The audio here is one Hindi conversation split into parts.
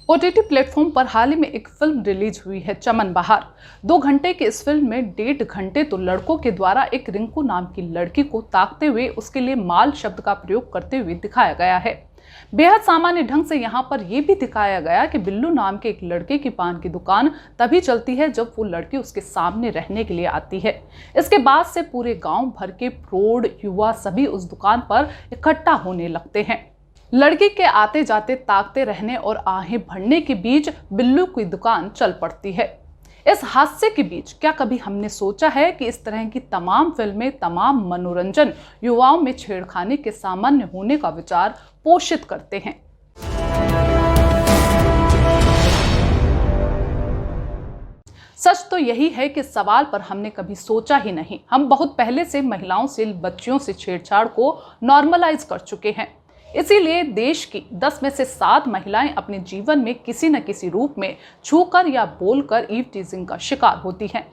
ओटीटी प्लेटफॉर्म पर हाल ही में एक फिल्म रिलीज हुई है, चमन बहार। 2 घंटे की इस फिल्म में 1.5 घंटे तो लड़कों के द्वारा एक रिंकू नाम की लड़की को ताकते हुए उसके लिए माल शब्द का प्रयोग करते हुए दिखाया गया है। बेहद सामान्य ढंग से यहाँ पर यह भी दिखाया गया कि बिल्लू नाम के एक लड़के की पान की दुकान तभी चलती है जब वो लड़की उसके सामने रहने के लिए आती है। इसके बाद से पूरे गांव भर के प्रौढ़ युवा सभी उस दुकान पर इकट्ठा होने लगते हैं। लड़की के आते जाते ताकते रहने और आहें भरने के बीच बिल्लू की दुकान चल पड़ती है। इस हादसे के बीच क्या कभी हमने सोचा है कि इस तरह की तमाम फिल्में, तमाम मनोरंजन युवाओं में छेड़खानी के सामान्य होने का विचार पोषित करते हैं। सच तो यही है कि सवाल पर हमने कभी सोचा ही नहीं। हम बहुत पहले से महिलाओं से, बच्चियों से छेड़छाड़ को नॉर्मलाइज कर चुके हैं। इसीलिए देश की 10 में से 7 महिलाएं अपने जीवन में किसी न किसी रूप में छूकर या बोलकर ईव टीजिंग का शिकार होती हैं।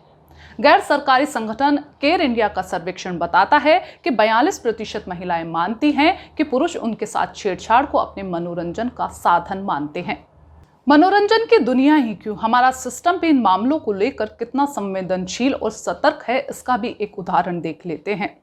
गैर सरकारी संगठन केयर इंडिया का सर्वेक्षण बताता है कि 42% महिलाएं मानती हैं कि पुरुष उनके साथ छेड़छाड़ को अपने मनोरंजन का साधन मानते हैं। मनोरंजन की दुनिया ही क्यों, हमारा सिस्टम भी इन मामलों को लेकर कितना संवेदनशील और सतर्क है, इसका भी एक उदाहरण देख लेते हैं।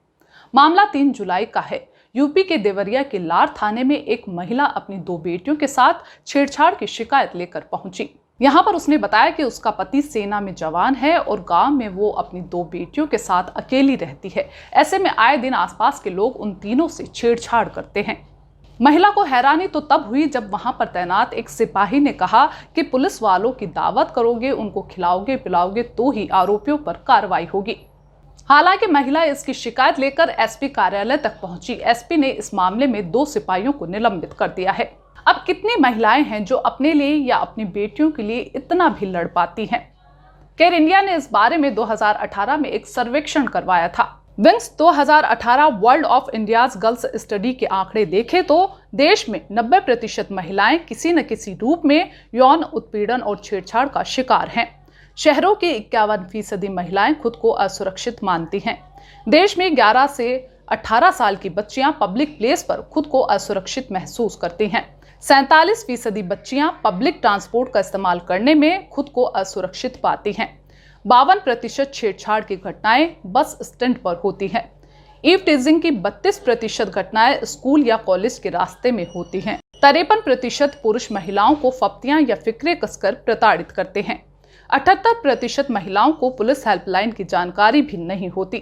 मामला 3 जुलाई का है। यूपी के देवरिया के लार थाने में एक महिला अपनी 2 बेटियों के साथ छेड़छाड़ की शिकायत लेकर पहुंची। यहां पर उसने बताया कि उसका पति सेना में जवान है और गांव में वो अपनी 2 बेटियों के साथ अकेली रहती है। ऐसे में आए दिन आसपास के लोग उन तीनों से छेड़छाड़ करते हैं। महिला को हैरानी तो तब हुई जब वहां पर तैनात एक सिपाही ने कहा कि पुलिस वालों की दावत करोगे, उनको खिलाओगे पिलाओगे तो ही आरोपियों पर कार्रवाई होगी। हालांकि महिला इसकी शिकायत लेकर एसपी कार्यालय तक पहुंची। एसपी ने इस मामले में 2 सिपाहियों को निलंबित कर दिया है। अब कितनी महिलाएं हैं जो अपने लिए या अपनी बेटियों के लिए इतना भी लड़ पाती हैं? केयर इंडिया ने इस बारे में 2018 में एक सर्वेक्षण करवाया था। Wings 2018 world of India's girls study के आंकड़े देखें तो देश में 90% महिलाएं किसी न किसी रूप में यौन उत्पीड़न और छेड़छाड़ का शिकार हैं। शहरों की 51% महिलाएं खुद को असुरक्षित मानती हैं। देश में 11 से 18 साल की बच्चियां पब्लिक प्लेस पर खुद को असुरक्षित महसूस करती हैं। 47% बच्चियां पब्लिक ट्रांसपोर्ट का इस्तेमाल करने में खुद को असुरक्षित पाती हैं। 52% छेड़छाड़ की घटनाएं बस स्टैंड पर होती हैं। ईव टीजिंग की 32% घटनाएं स्कूल या कॉलेज के रास्ते में होती हैं। 53% पुरुष महिलाओं को फप्तियां या फिक्रे कसकर प्रताड़ित करते हैं। 78% महिलाओं को पुलिस हेल्पलाइन की जानकारी भी नहीं होती।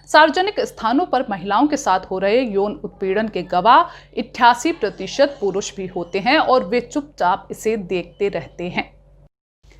सार्वजनिक स्थानों पर महिलाओं के साथ हो रहे यौन उत्पीड़न के गवाह 88% पुरुष भी होते हैं और वे चुपचाप इसे देखते रहते हैं।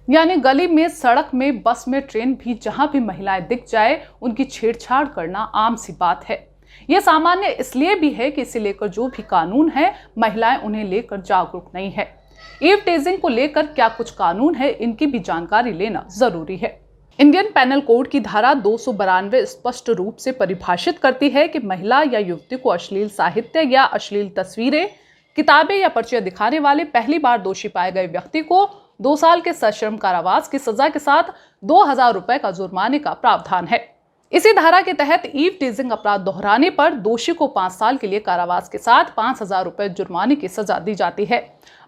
यानी गली में, सड़क में, बस में, ट्रेन भी, जहां भी महिलाएं दिख जाए उनकी छेड़छाड़ करना आम सी बात है। यह सामान्य इसलिए भी है कि इसे लेकर जो भी कानून है, महिलाएं उन्हें लेकर जागरूक नहीं है। ईव टीजिंग को लेकर क्या कुछ कानून है, इनकी भी जानकारी लेना जरूरी है। इंडियन पेनल कोड की धारा 292 स्पष्ट रूप से परिभाषित करती है कि महिला या युवती को अश्लील साहित्य या अश्लील तस्वीरें, किताबें या पर्चियां दिखाने वाले पहली बार दोषी पाए गए व्यक्ति को 2 साल के सश्रम कारावास की सजा के साथ 2000 रुपए का जुर्माने का प्रावधान है। इसी धारा के तहत ईव टीजिंग अपराध दोहराने पर दोषी को 5 साल के लिए कारावास के साथ 5000 रुपए जुर्माने की सजा दी जाती है।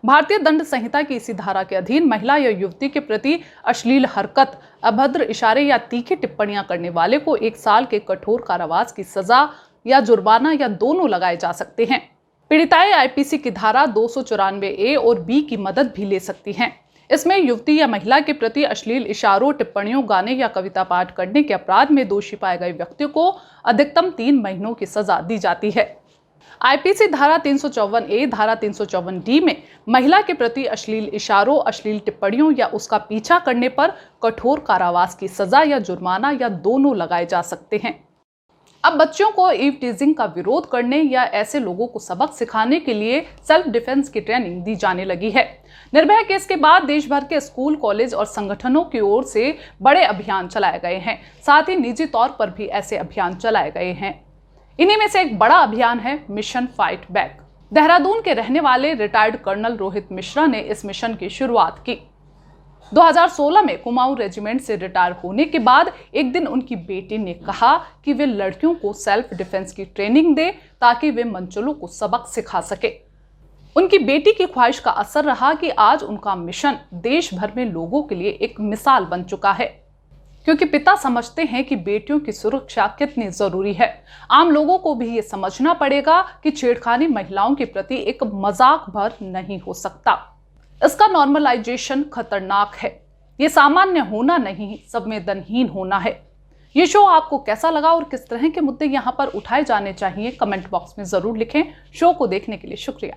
भारतीय दंड संहिता की इसी धारा के अधीन महिला या युवती के प्रति अश्लील हरकत, अभद्र इशारे या तीखी टिप्पणियां करने वाले को 1 साल के कठोर कारावास की सजा या जुर्माना या दोनों लगाए जा सकते हैं। पीड़िताएं आईपीसी की धारा 294A और B की मदद भी ले सकती हैं। इसमें युवती या महिला के प्रति अश्लील इशारों, टिप्पणियों, गाने या कविता पाठ करने के अपराध में दोषी पाए गए व्यक्ति को अधिकतम 3 महीनों की सजा दी जाती है। आईपीसी धारा 354A, धारा 354D में महिला के प्रति अश्लील इशारों, अश्लील टिप्पणियों या उसका पीछा करने पर कठोर कारावास की सजा या जुर्माना या दोनों लगाए जा सकते हैं। अब बच्चों को ईव टीजिंग का विरोध करने या ऐसे लोगों को सबक सिखाने के लिए सेल्फ डिफेंस की ट्रेनिंग दी जाने लगी है। निर्भया केस के बाद देश भर के स्कूल, कॉलेज और संगठनों की ओर से बड़े अभियान चलाए गए हैं। साथ ही निजी तौर पर भी ऐसे अभियान चलाए गए हैं। इन्हीं में से एक बड़ा अभियान है मिशन फाइट बैक। देहरादून के रहने वाले रिटायर्ड कर्नल रोहित मिश्रा ने इस मिशन की शुरुआत की। 2016 में कुमाऊं रेजिमेंट से रिटायर होने के बाद एक दिन उनकी बेटी ने कहा कि वे लड़कियों को सेल्फ डिफेंस की ट्रेनिंग दे ताकि वे मंचलों को सबक सिखा सके। उनकी बेटी की ख्वाहिश का असर रहा कि आज उनका मिशन देश भर में लोगों के लिए एक मिसाल बन चुका है, क्योंकि पिता समझते हैं कि बेटियों की सुरक्षा कितनी जरूरी है। आम लोगों को भी ये समझना पड़ेगा कि छेड़खानी महिलाओं के प्रति एक मजाक भर नहीं हो सकता। इसका नॉर्मलाइजेशन खतरनाक है। ये सामान्य होना नहीं, संवेदनहीन होना है। ये शो आपको कैसा लगा और किस तरह के मुद्दे यहाँ पर उठाए जाने चाहिए, कमेंट बॉक्स में जरूर लिखें। शो को देखने के लिए शुक्रिया।